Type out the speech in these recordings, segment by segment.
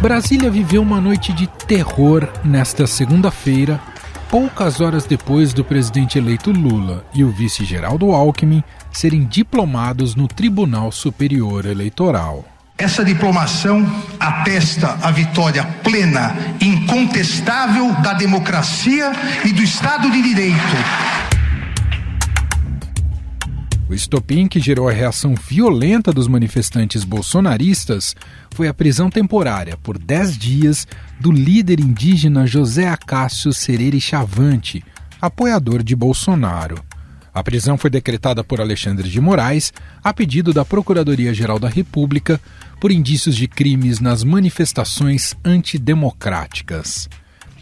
Brasília viveu uma noite de terror nesta segunda-feira, poucas horas depois do presidente eleito Lula e o vice Geraldo Alckmin serem diplomados no Tribunal Superior Eleitoral. Essa diplomação atesta a vitória plena, incontestável da democracia e do Estado de Direito. O estopim que gerou a reação violenta dos manifestantes bolsonaristas foi a prisão temporária por 10 dias do líder indígena José Acácio Sereri Chavante, apoiador de Bolsonaro. A prisão foi decretada por Alexandre de Moraes a pedido da Procuradoria-Geral da República por indícios de crimes nas manifestações antidemocráticas.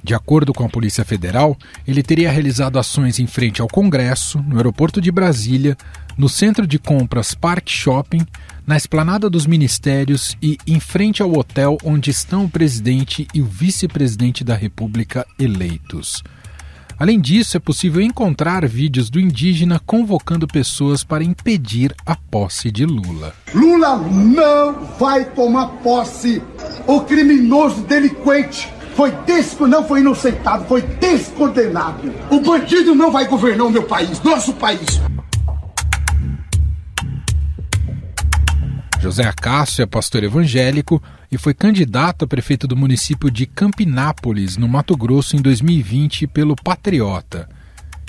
De acordo com a Polícia Federal, ele teria realizado ações em frente ao Congresso, no aeroporto de Brasília, no centro de compras Park Shopping, na esplanada dos ministérios e em frente ao hotel onde estão o presidente e o vice-presidente da República eleitos. Além disso, é possível encontrar vídeos do indígena convocando pessoas para impedir a posse de Lula. Lula não vai tomar posse. O criminoso delinquente não foi inocentado, foi descondenado. O bandido não vai governar o meu país, nosso país. José Acácio é pastor evangélico e foi candidato a prefeito do município de Campinápolis, no Mato Grosso, em 2020 pelo Patriota.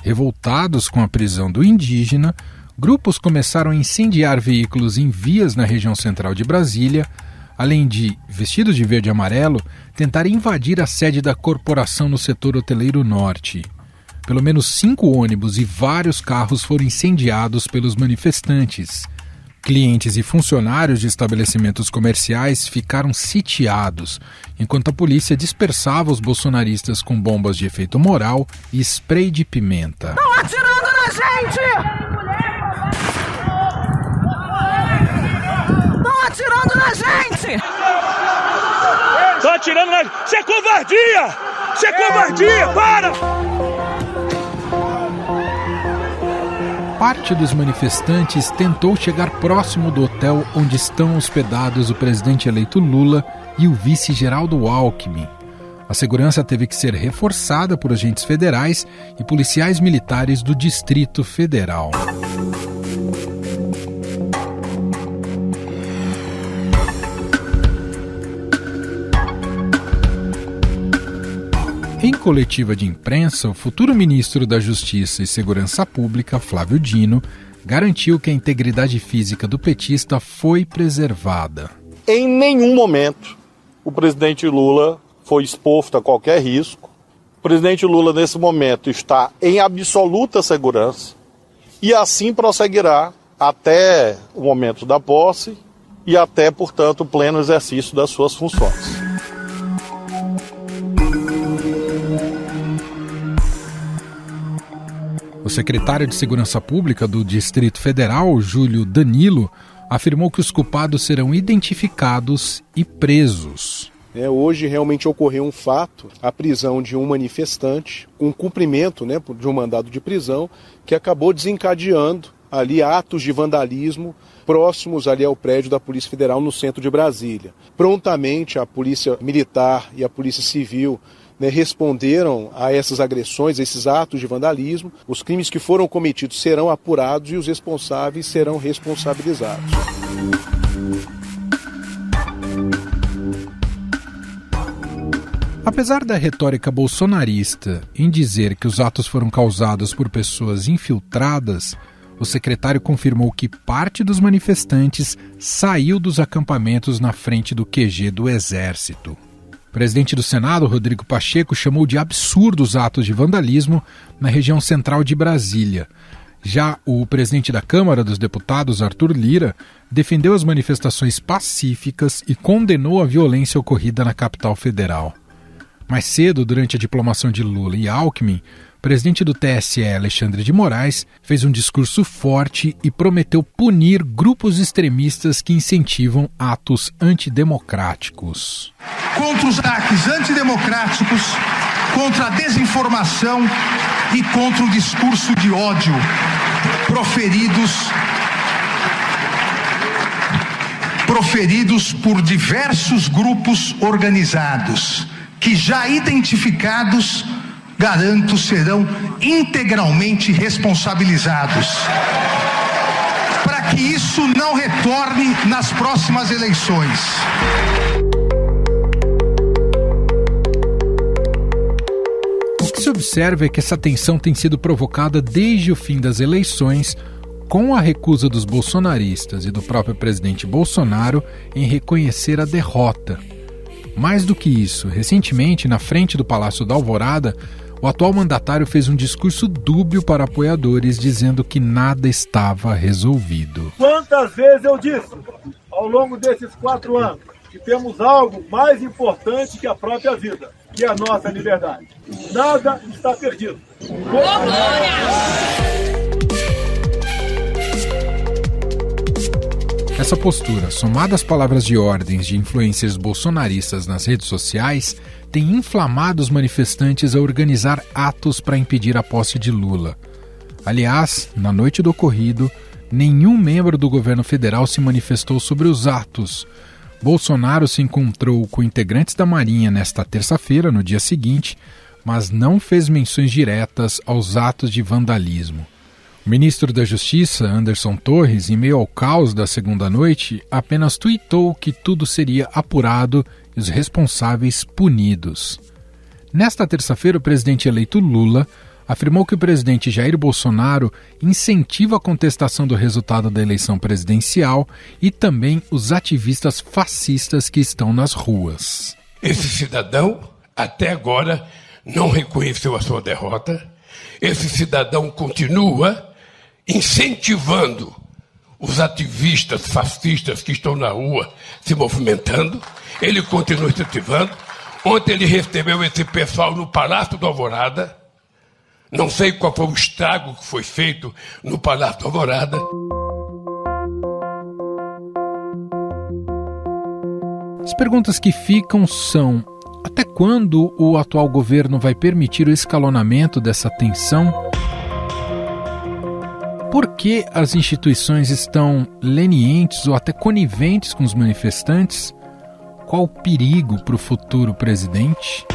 Revoltados com a prisão do indígena, grupos começaram a incendiar veículos em vias na região central de Brasília, além de, vestidos de verde e amarelo, tentar invadir a sede da corporação no setor hoteleiro norte. Pelo menos 5 ônibus e vários carros foram incendiados pelos manifestantes. Clientes e funcionários de estabelecimentos comerciais ficaram sitiados, enquanto a polícia dispersava os bolsonaristas com bombas de efeito moral e spray de pimenta. Estão atirando na gente! Estão atirando na gente! Estão atirando na gente! Isso é covardia! Isso é covardia! Para! Parte dos manifestantes tentou chegar próximo do hotel onde estão hospedados o presidente eleito Lula e o vice Geraldo Alckmin. A segurança teve que ser reforçada por agentes federais e policiais militares do Distrito Federal. Em coletiva de imprensa, o futuro ministro da Justiça e Segurança Pública, Flávio Dino, garantiu que a integridade física do petista foi preservada. Em nenhum momento o presidente Lula foi exposto a qualquer risco. O presidente Lula, nesse momento, está em absoluta segurança e assim prosseguirá até o momento da posse e até, portanto, o pleno exercício das suas funções. O secretário de Segurança Pública do Distrito Federal, Júlio Danilo, afirmou que os culpados serão identificados e presos. Hoje realmente ocorreu um fato, a prisão de um manifestante, com cumprimento de um mandado de prisão, que acabou desencadeando ali atos de vandalismo próximos ali ao prédio da Polícia Federal no centro de Brasília. Prontamente a Polícia Militar e a Polícia Civil responderam a essas agressões, a esses atos de vandalismo. Os crimes que foram cometidos serão apurados e os responsáveis serão responsabilizados. Apesar da retórica bolsonarista em dizer que os atos foram causados por pessoas infiltradas, o secretário confirmou que parte dos manifestantes saiu dos acampamentos na frente do QG do Exército. O presidente do Senado, Rodrigo Pacheco, chamou de absurdo os atos de vandalismo na região central de Brasília. Já o presidente da Câmara dos Deputados, Arthur Lira, defendeu as manifestações pacíficas e condenou a violência ocorrida na capital federal. Mais cedo, durante a diplomação de Lula e Alckmin, o presidente do TSE, Alexandre de Moraes, fez um discurso forte e prometeu punir grupos extremistas que incentivam atos antidemocráticos. Contra os ataques antidemocráticos, contra a desinformação e contra o discurso de ódio proferidos por diversos grupos organizados, que já identificados, garanto, serão integralmente responsabilizados, para que isso não retorne nas próximas eleições. O que se observa é que essa tensão tem sido provocada desde o fim das eleições, com a recusa dos bolsonaristas e do próprio presidente Bolsonaro em reconhecer a derrota. Mais do que isso, recentemente, na frente do Palácio da Alvorada, o atual mandatário fez um discurso dúbio para apoiadores, dizendo que nada estava resolvido. Quantas vezes eu disse, ao longo desses 4 anos, que temos algo mais importante que a própria vida, que é a nossa liberdade. Nada está perdido. Essa postura, somada às palavras de ordens de influencers bolsonaristas nas redes sociais, tem inflamado os manifestantes a organizar atos para impedir a posse de Lula. Aliás, na noite do ocorrido, nenhum membro do governo federal se manifestou sobre os atos. Bolsonaro se encontrou com integrantes da Marinha nesta terça-feira, no dia seguinte, mas não fez menções diretas aos atos de vandalismo. O ministro da Justiça, Anderson Torres, em meio ao caos da segunda noite, apenas tuitou que tudo seria apurado e os responsáveis punidos. Nesta terça-feira, o presidente eleito Lula afirmou que o presidente Jair Bolsonaro incentiva a contestação do resultado da eleição presidencial e também os ativistas fascistas que estão nas ruas. Esse cidadão, até agora, não reconheceu a sua derrota. Esse cidadão continua incentivando os ativistas fascistas que estão na rua se movimentando. Ele continua incentivando. Ontem ele recebeu esse pessoal no Palácio da Alvorada. Não sei qual foi o estrago que foi feito no Palácio da Alvorada. As perguntas que ficam são: até quando o atual governo vai permitir o escalonamento dessa tensão? Por que as instituições estão lenientes ou até coniventes com os manifestantes? Qual o perigo para o futuro presidente?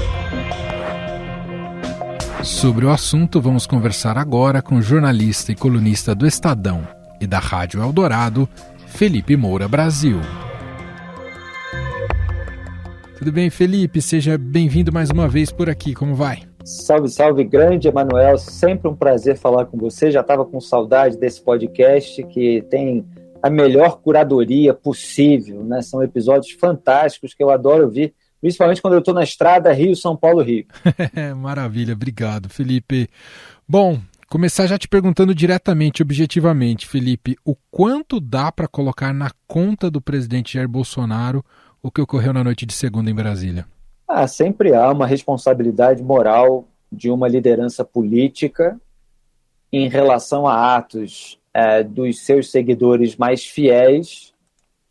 Sobre o assunto, vamos conversar agora com o jornalista e colunista do Estadão e da Rádio Eldorado, Felipe Moura Brasil. Tudo bem, Felipe? Seja bem-vindo mais uma vez por aqui. Como vai? Salve, salve, grande Emanuel. Sempre um prazer falar com você. Já estava com saudade desse podcast que tem a melhor curadoria possível, né? São episódios fantásticos que eu adoro ouvir, principalmente quando eu estou na estrada Rio-São Paulo-Rio. Maravilha, obrigado, Felipe. Bom, começar já te perguntando diretamente, objetivamente, Felipe, o quanto dá para colocar na conta do presidente Jair Bolsonaro o que ocorreu na noite de segunda em Brasília? Sempre há uma responsabilidade moral de uma liderança política em relação a atos dos seus seguidores mais fiéis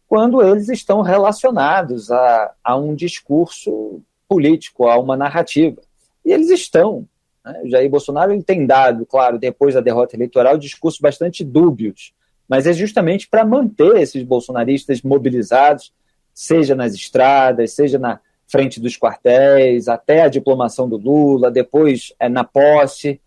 quando eles estão relacionados a um discurso político, a uma narrativa. E eles estão. Né? O Jair Bolsonaro ele tem dado, claro, depois da derrota eleitoral, discursos bastante dúbios, mas é justamente para manter esses bolsonaristas mobilizados, seja nas estradas, seja na frente dos quartéis, até a diplomação do Lula, depois na posse.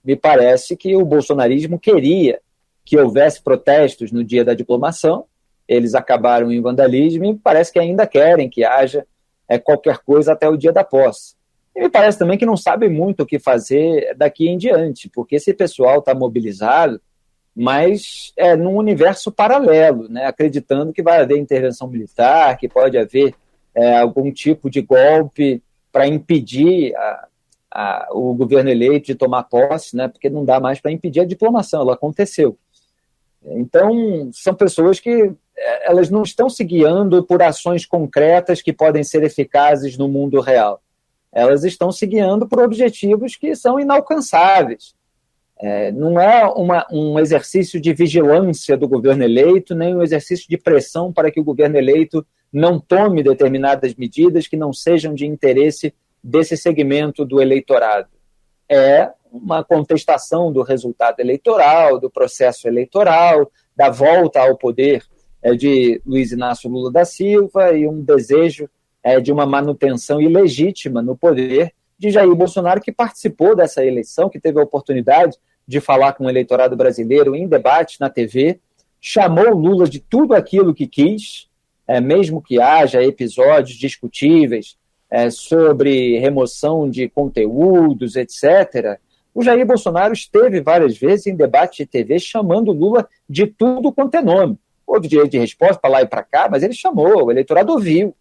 Me parece que o bolsonarismo queria que houvesse protestos no dia da diplomação, eles acabaram em vandalismo e parece que ainda querem que haja qualquer coisa até o dia da posse. E me parece também que não sabem muito o que fazer daqui em diante, porque esse pessoal está mobilizado, mas num universo paralelo, né, acreditando que vai haver intervenção militar, que pode haver algum tipo de golpe para impedir o governo eleito de tomar posse, né, porque não dá mais para impedir a diplomação, ela aconteceu. Então, são pessoas que elas não estão se guiando por ações concretas que podem ser eficazes no mundo real. Elas estão se guiando por objetivos que são inalcançáveis. Não é um exercício de vigilância do governo eleito, nem um exercício de pressão para que o governo eleito não tome determinadas medidas que não sejam de interesse desse segmento do eleitorado. É uma contestação do resultado eleitoral, do processo eleitoral, da volta ao poder de Luiz Inácio Lula da Silva e um desejo de uma manutenção ilegítima no poder de Jair Bolsonaro, que participou dessa eleição, que teve a oportunidade de falar com o eleitorado brasileiro em debate na TV, chamou Lula de tudo aquilo que quis, mesmo que haja episódios discutíveis sobre remoção de conteúdos, etc., o Jair Bolsonaro esteve várias vezes em debate de TV chamando Lula de tudo quanto é nome. Houve direito de resposta para lá e para cá, mas ele chamou, o eleitorado ouviu.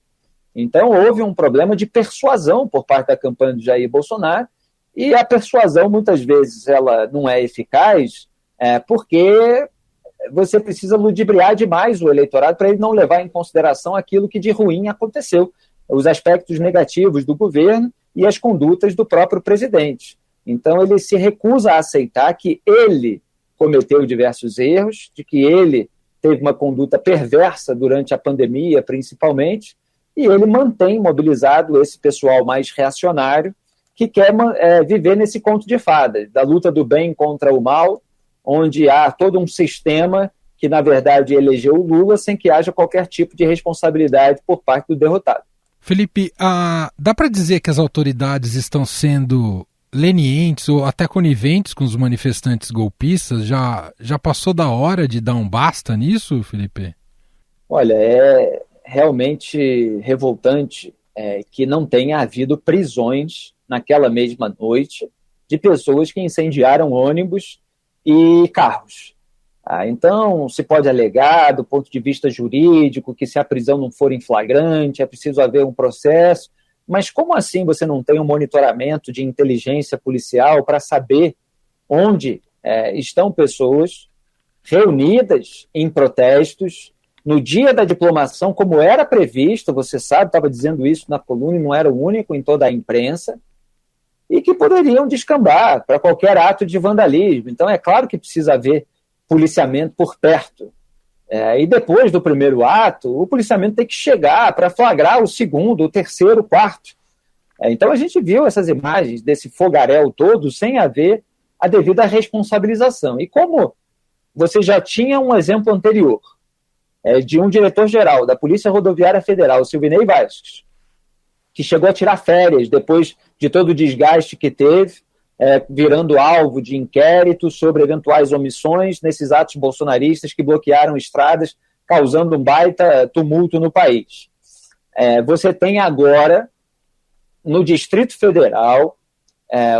Então houve um problema de persuasão por parte da campanha do Jair Bolsonaro, e a persuasão muitas vezes ela não é eficaz porque você precisa ludibriar demais o eleitorado para ele não levar em consideração aquilo que de ruim aconteceu, os aspectos negativos do governo e as condutas do próprio presidente. Então ele se recusa a aceitar que ele cometeu diversos erros, de que ele teve uma conduta perversa durante a pandemia, principalmente, e ele mantém mobilizado esse pessoal mais reacionário que quer viver nesse conto de fadas, da luta do bem contra o mal, onde há todo um sistema que, na verdade, elegeu o Lula sem que haja qualquer tipo de responsabilidade por parte do derrotado. Felipe, dá para dizer que as autoridades estão sendo lenientes ou até coniventes com os manifestantes golpistas? Já passou da hora de dar um basta nisso, Felipe? Olha, é realmente revoltante que não tenha havido prisões naquela mesma noite de pessoas que incendiaram ônibus e carros. Então, se pode alegar, do ponto de vista jurídico, que se a prisão não for em flagrante, é preciso haver um processo, mas como assim você não tem um monitoramento de inteligência policial para saber onde estão pessoas reunidas em protestos no dia da diplomação, como era previsto, você sabe, estava dizendo isso na coluna e não era o único em toda a imprensa, e que poderiam descambar para qualquer ato de vandalismo. Então é claro que precisa haver policiamento por perto. E depois do primeiro ato, o policiamento tem que chegar para flagrar o segundo, o terceiro, o quarto. Então a gente viu essas imagens desse fogaréu todo sem haver a devida responsabilização. E como você já tinha um exemplo anterior de um diretor-geral da Polícia Rodoviária Federal, Silvinei Vasquez, que chegou a tirar férias depois de todo o desgaste que teve, virando alvo de inquérito sobre eventuais omissões nesses atos bolsonaristas que bloquearam estradas, causando um baita tumulto no país. Você tem agora, no Distrito Federal,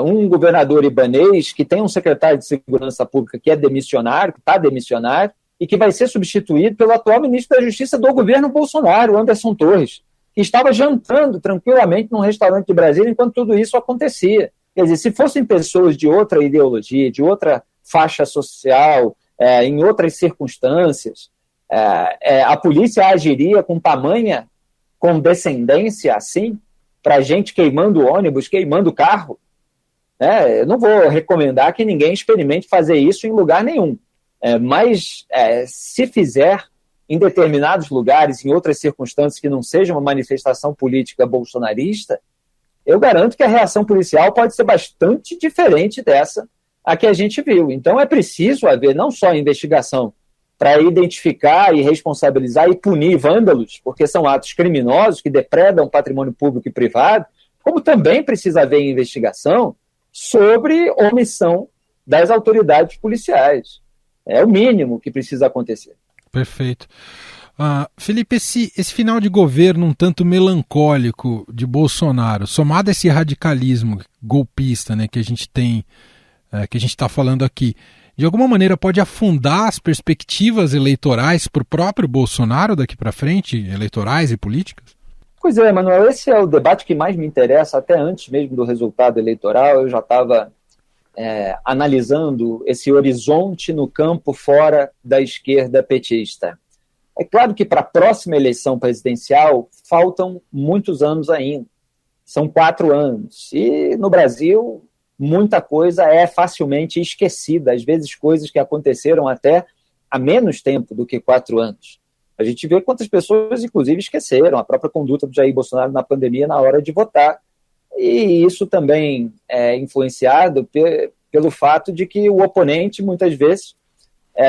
um governador ibanês que tem um secretário de Segurança Pública que é demissionário, que está demissionário, e que vai ser substituído pelo atual ministro da Justiça do governo Bolsonaro, Anderson Torres, que estava jantando tranquilamente num restaurante de Brasília enquanto tudo isso acontecia. Quer dizer, se fossem pessoas de outra ideologia, de outra faixa social, em outras circunstâncias, a polícia agiria com tamanha condescendência assim, para gente queimando ônibus, queimando carro? Eu não vou recomendar que ninguém experimente fazer isso em lugar nenhum. Mas se fizer em determinados lugares, em outras circunstâncias que não seja uma manifestação política bolsonarista, eu garanto que a reação policial pode ser bastante diferente dessa a que a gente viu. Então é preciso haver não só investigação para identificar e responsabilizar e punir vândalos, porque são atos criminosos que depredam patrimônio público e privado, como também precisa haver investigação sobre omissão das autoridades policiais. É o mínimo que precisa acontecer. Perfeito. Felipe, esse final de governo um tanto melancólico de Bolsonaro, somado a esse radicalismo golpista, né, que a gente tem, que a gente está falando aqui, de alguma maneira pode afundar as perspectivas eleitorais para o próprio Bolsonaro daqui para frente, eleitorais e políticas? Pois é, Manuel, esse é o debate que mais me interessa, até antes mesmo do resultado eleitoral. Eu já estava analisando esse horizonte no campo fora da esquerda petista. É claro que para a próxima eleição presidencial faltam muitos anos ainda, são 4 anos, e no Brasil muita coisa é facilmente esquecida, às vezes coisas que aconteceram até há menos tempo do que 4 anos. A gente vê quantas pessoas, inclusive, esqueceram a própria conduta do Jair Bolsonaro na pandemia na hora de votar. E isso também é influenciado pelo fato de que o oponente, muitas vezes,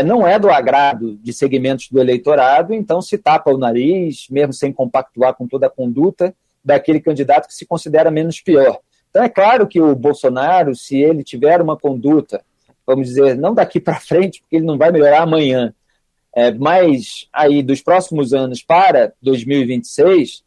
não é do agrado de segmentos do eleitorado, então se tapa o nariz, mesmo sem compactuar com toda a conduta daquele candidato que se considera menos pior. Então é claro que o Bolsonaro, se ele tiver uma conduta, vamos dizer, não daqui para frente, porque ele não vai melhorar amanhã, mas aí dos próximos anos para 2026,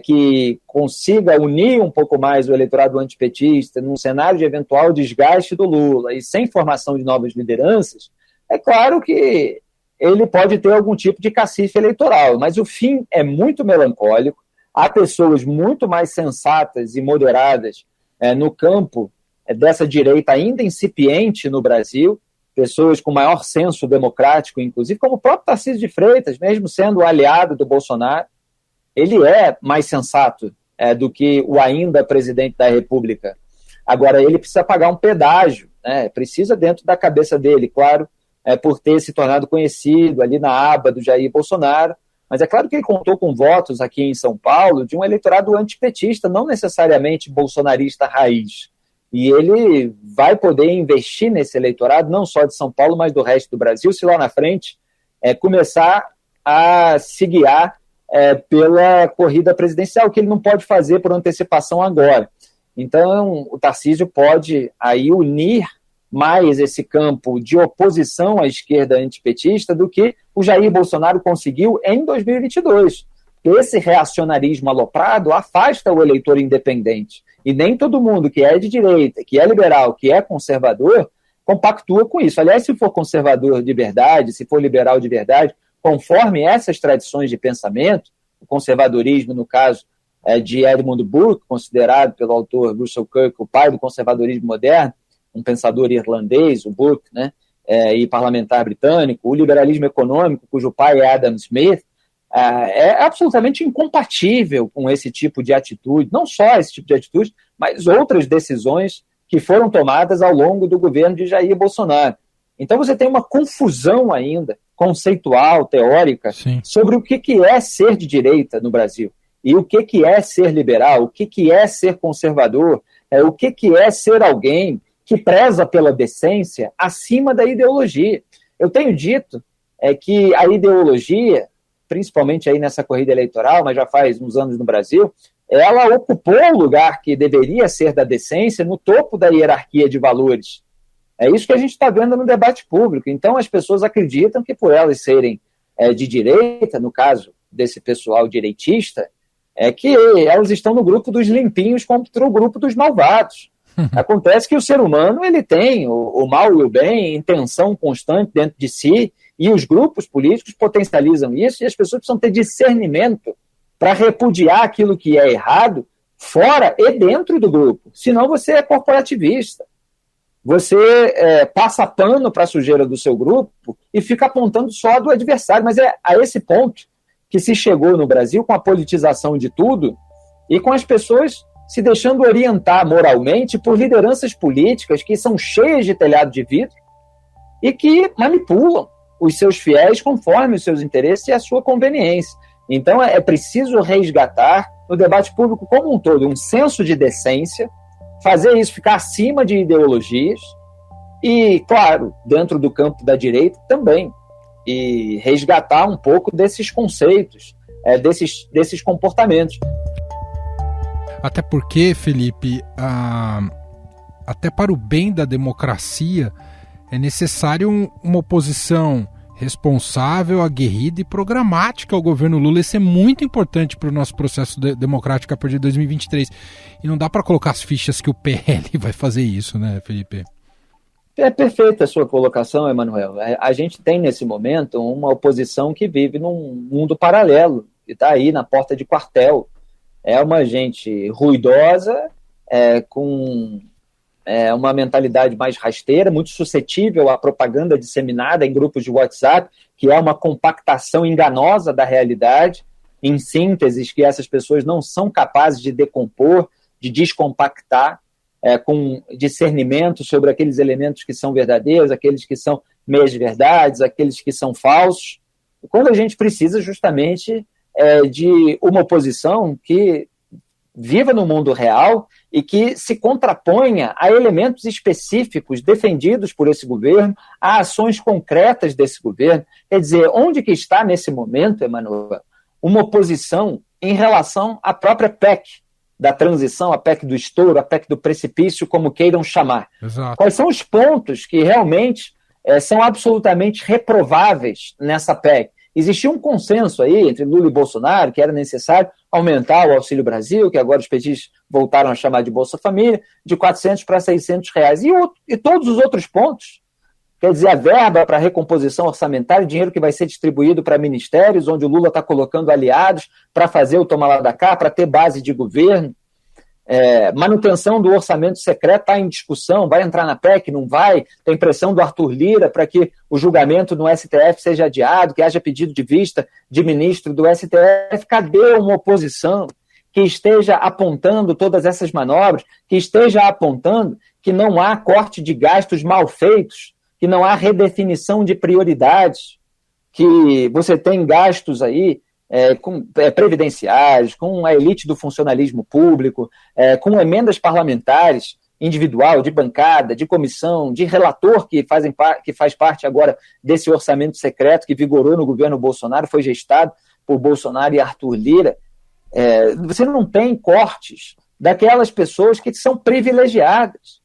que consiga unir um pouco mais o eleitorado antipetista num cenário de eventual desgaste do Lula e sem formação de novas lideranças, é claro que ele pode ter algum tipo de cacife eleitoral, mas o fim é muito melancólico. Há pessoas muito mais sensatas e moderadas no campo dessa direita ainda incipiente no Brasil, pessoas com maior senso democrático, inclusive, como o próprio Tarcísio de Freitas, mesmo sendo aliado do Bolsonaro, ele é mais sensato do que o ainda presidente da República. Agora, ele precisa pagar um pedágio, precisa dentro da cabeça dele, claro, por ter se tornado conhecido ali na aba do Jair Bolsonaro, mas é claro que ele contou com votos aqui em São Paulo de um eleitorado antipetista, não necessariamente bolsonarista raiz. E ele vai poder investir nesse eleitorado, não só de São Paulo, mas do resto do Brasil, se lá na frente começar a se guiar pela corrida presidencial, que ele não pode fazer por antecipação agora. Então, o Tarcísio pode aí unir mais esse campo de oposição à esquerda antipetista do que o Jair Bolsonaro conseguiu em 2022. Esse reacionarismo aloprado afasta o eleitor independente. E nem todo mundo que é de direita, que é liberal, que é conservador, compactua com isso. Aliás, se for conservador de verdade, se for liberal de verdade, conforme essas tradições de pensamento, o conservadorismo, no caso de Edmund Burke, considerado pelo autor Russell Kirk o pai do conservadorismo moderno, um pensador irlandês, o Burke, e parlamentar britânico, o liberalismo econômico, cujo pai é Adam Smith, é absolutamente incompatível com esse tipo de atitude, não só esse tipo de atitude, mas outras decisões que foram tomadas ao longo do governo de Jair Bolsonaro. Então você tem uma confusão ainda, conceitual, teórica, Sim. sobre o que é ser de direita no Brasil, e o que é ser liberal, o que é ser conservador, o que é ser alguém que preza pela decência acima da ideologia. Eu tenho dito que a ideologia, principalmente aí nessa corrida eleitoral, mas já faz uns anos no Brasil, ela ocupou o lugar que deveria ser da decência no topo da hierarquia de valores. É isso que a gente está vendo no debate público. Então as pessoas acreditam que por elas serem de direita, no caso desse pessoal direitista, que elas estão no grupo dos limpinhos contra o grupo dos malvados. Acontece que o ser humano ele tem o mal e o bem em tensão constante dentro de si, e os grupos políticos potencializam isso, e as pessoas precisam ter discernimento para repudiar aquilo que é errado fora e dentro do grupo. Senão você é corporativista. Você passa pano para a sujeira do seu grupo e fica apontando só a do adversário. Mas é a esse ponto que se chegou no Brasil, com a politização de tudo e com as pessoas se deixando orientar moralmente por lideranças políticas que são cheias de telhado de vidro e que manipulam os seus fiéis conforme os seus interesses e a sua conveniência. Então é preciso resgatar no debate público como um todo um senso de decência, fazer isso ficar acima de ideologias e, claro, dentro do campo da direita também, e resgatar um pouco desses conceitos, desses comportamentos. Até porque, Felipe, até para o bem da democracia é necessário uma oposição responsável, aguerrida e programática ao governo Lula. Isso é muito importante para o nosso processo democrático a partir de 2023. E não dá para colocar as fichas que o PL vai fazer isso, né, Felipe? É perfeita a sua colocação, Emanuel. A gente tem, nesse momento, uma oposição que vive num mundo paralelo, que está aí na porta de quartel. É uma gente ruidosa, com uma mentalidade mais rasteira, muito suscetível à propaganda disseminada em grupos de WhatsApp, que é uma compactação enganosa da realidade, em sínteses que essas pessoas não são capazes de decompor, de descompactar, com discernimento sobre aqueles elementos que são verdadeiros, aqueles que são meias-verdades, aqueles que são falsos. Quando a gente precisa justamente de uma oposição que viva no mundo real e que se contraponha a elementos específicos defendidos por esse governo, a ações concretas desse governo. Quer dizer, onde que está nesse momento, Emanuel, uma oposição em relação à própria PEC da transição, a PEC do estouro, a PEC do precipício, como queiram chamar. Exato. Quais são os pontos que realmente são absolutamente reprováveis nessa PEC? Existia um consenso aí entre Lula e Bolsonaro que era necessário aumentar o Auxílio Brasil, que agora os petistas voltaram a chamar de Bolsa Família, de R$400 para R$600. E todos os outros pontos, quer dizer, a verba para recomposição orçamentária, dinheiro que vai ser distribuído para ministérios, onde o Lula está colocando aliados para fazer o toma lá da cá, para ter base de governo. Manutenção do orçamento secreto está em discussão, vai entrar na PEC, não vai? Tem pressão do Arthur Lira para que o julgamento no STF seja adiado, que haja pedido de vista de ministro do STF. Cadê uma oposição que esteja apontando todas essas manobras, que esteja apontando que não há corte de gastos mal feitos, que não há redefinição de prioridades, que você tem gastos aí previdenciários, com a elite do funcionalismo público, com emendas parlamentares, individual, de bancada, de comissão, de relator que faz parte agora desse orçamento secreto que vigorou no governo Bolsonaro, foi gestado por Bolsonaro e Arthur Lira. Você não tem cortes daquelas pessoas que são privilegiadas.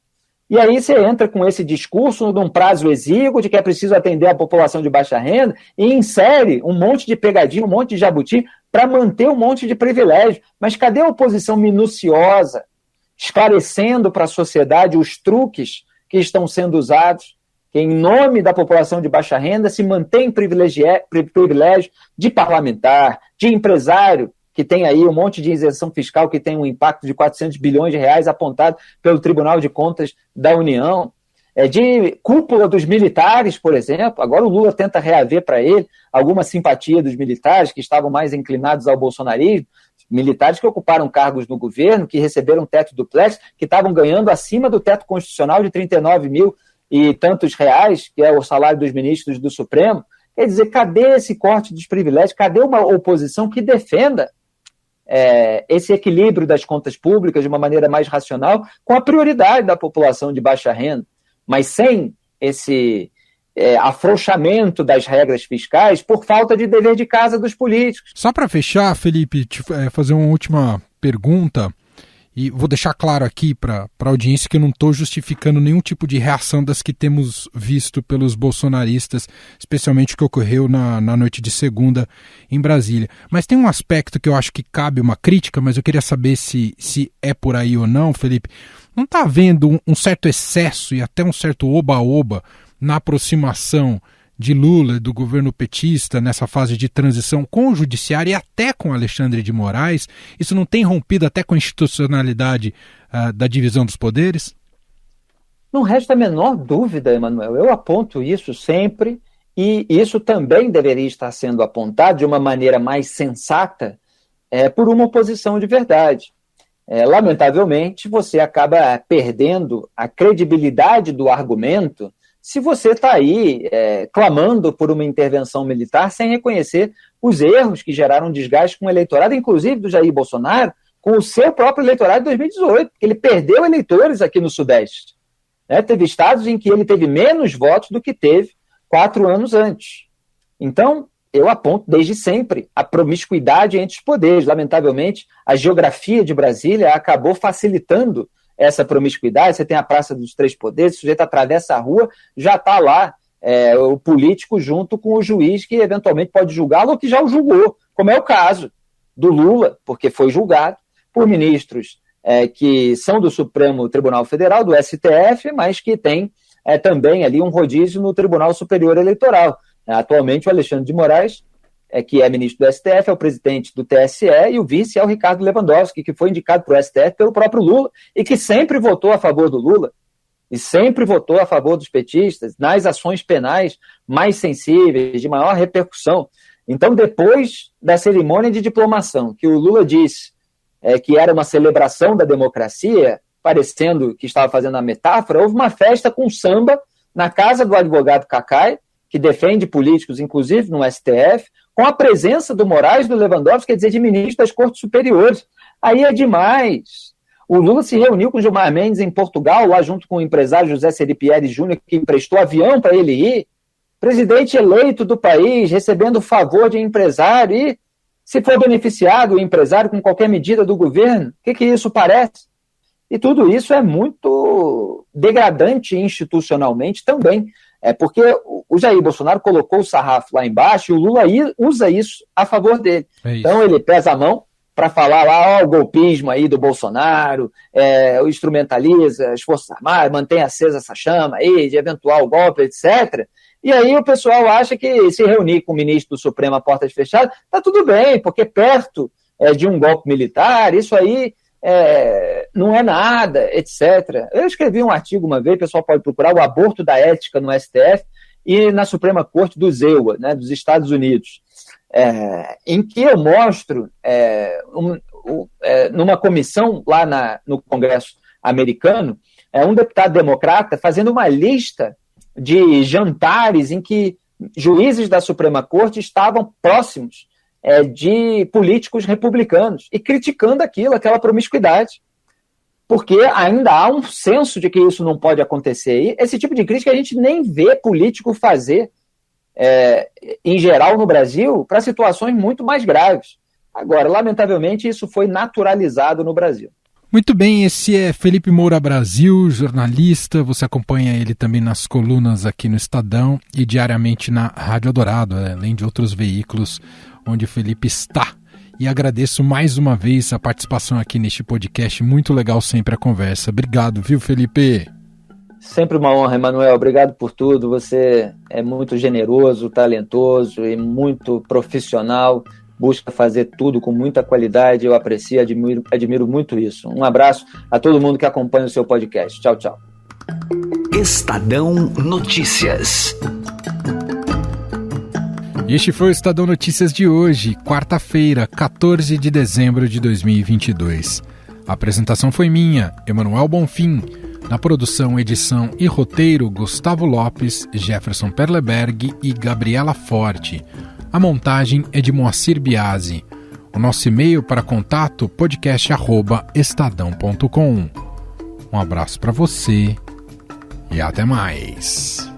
E aí você entra com esse discurso de um prazo exíguo, de que é preciso atender a população de baixa renda, e insere um monte de pegadinha, um monte de jabuti, para manter um monte de privilégio. Mas cadê a oposição minuciosa, esclarecendo para a sociedade os truques que estão sendo usados, que em nome da população de baixa renda se mantém privilégio de parlamentar, de empresário, que tem aí um monte de isenção fiscal que tem um impacto de R$400 bilhões apontado pelo Tribunal de Contas da União, de cúpula dos militares, por exemplo. Agora o Lula tenta reaver para ele alguma simpatia dos militares que estavam mais inclinados ao bolsonarismo, militares que ocuparam cargos no governo, que receberam teto duplex, que estavam ganhando acima do teto constitucional de 39 mil e tantos reais, que é o salário dos ministros do Supremo. Quer dizer, cadê esse corte dos privilégios? Cadê uma oposição que defenda esse equilíbrio das contas públicas de uma maneira mais racional, com a prioridade da população de baixa renda, mas sem esse afrouxamento das regras fiscais por falta de dever de casa dos políticos? Só para fechar, Felipe, fazer uma última pergunta, e vou deixar claro aqui para a audiência que eu não estou justificando nenhum tipo de reação das que temos visto pelos bolsonaristas, especialmente o que ocorreu na noite de segunda em Brasília. Mas tem um aspecto que eu acho que cabe uma crítica, mas eu queria saber se é por aí ou não, Felipe. Não está havendo um certo excesso e até um certo oba-oba na aproximação de Lula, do governo petista, nessa fase de transição com o judiciário e até com Alexandre de Moraes? Isso não tem rompido até com a institucionalidade da divisão dos poderes? Não resta a menor dúvida, Emanuel. Eu aponto isso sempre, e isso também deveria estar sendo apontado de uma maneira mais sensata por uma oposição de verdade. Lamentavelmente, você acaba perdendo a credibilidade do argumento se você está aí clamando por uma intervenção militar sem reconhecer os erros que geraram desgaste com o eleitorado, inclusive do Jair Bolsonaro, com o seu próprio eleitorado de 2018, porque ele perdeu eleitores aqui no Sudeste. Teve estados em que ele teve menos votos do que teve 4 anos antes. Então, eu aponto desde sempre a promiscuidade entre os poderes. Lamentavelmente, a geografia de Brasília acabou facilitando essa promiscuidade. Você tem a Praça dos Três Poderes, o sujeito atravessa a rua, já está lá o político junto com o juiz que eventualmente pode julgá-lo ou que já o julgou, como é o caso do Lula, porque foi julgado por ministros que são do Supremo Tribunal Federal, do STF, mas que tem também ali um rodízio no Tribunal Superior Eleitoral. Atualmente o Alexandre de Moraes, que é ministro do STF, é o presidente do TSE, e o vice é o Ricardo Lewandowski, que foi indicado para o STF pelo próprio Lula, e que sempre votou a favor do Lula, e sempre votou a favor dos petistas, nas ações penais mais sensíveis, de maior repercussão. Então, depois da cerimônia de diplomação, que o Lula disse que era uma celebração da democracia, parecendo que estava fazendo a metáfora, houve uma festa com samba na casa do advogado Cacai, que defende políticos, inclusive no STF, com a presença do Moraes, do Lewandowski, quer dizer, de ministros das Cortes Superiores. Aí é demais. O Lula se reuniu com o Gilmar Mendes em Portugal, lá junto com o empresário José Seripieri Júnior, que emprestou avião para ele ir. Presidente eleito do país, recebendo favor de empresário, e se for beneficiado o empresário com qualquer medida do governo, o que isso parece? E tudo isso é muito degradante institucionalmente também. Porque o Jair Bolsonaro colocou o sarrafo lá embaixo e o Lula usa isso a favor dele. Então ele pesa a mão para falar lá, o golpismo aí do Bolsonaro, instrumentaliza as Forças Armadas, mantém acesa essa chama aí de eventual golpe, etc. E aí o pessoal acha que se reunir com o ministro do Supremo a portas fechadas, tá tudo bem, porque perto de um golpe militar, isso aí não é nada, etc. Eu escrevi um artigo uma vez, o pessoal pode procurar, o aborto da ética no STF e na Suprema Corte do EUA, né, dos Estados Unidos, em que eu mostro numa comissão lá no Congresso americano, um deputado democrata fazendo uma lista de jantares em que juízes da Suprema Corte estavam próximos de políticos republicanos e criticando aquela promiscuidade, porque ainda há um senso de que isso não pode acontecer. E esse tipo de crítica a gente nem vê político fazer, em geral no Brasil, para situações muito mais graves. Agora, lamentavelmente, isso foi naturalizado no Brasil. Muito bem, esse é Felipe Moura Brasil, jornalista. Você acompanha ele também nas colunas aqui no Estadão e diariamente na Rádio Eldorado, além de outros veículos onde o Felipe está. E agradeço mais uma vez a participação aqui neste podcast. Muito legal sempre a conversa. Obrigado, viu, Felipe? Sempre uma honra, Emanuel. Obrigado por tudo. Você é muito generoso, talentoso e muito profissional. Busca fazer tudo com muita qualidade. Eu aprecio e admiro muito isso. Um abraço a todo mundo que acompanha o seu podcast. Tchau, tchau. Estadão Notícias. Este foi o Estadão Notícias de hoje, quarta-feira, 14 de dezembro de 2022. A apresentação foi minha, Emanuel Bonfim. Na produção, edição e roteiro, Gustavo Lopes, Jefferson Perleberg e Gabriela Forte. A montagem é de Moacir Biasi. O nosso e-mail para contato, podcast@estadão.com. Um abraço para você e até mais.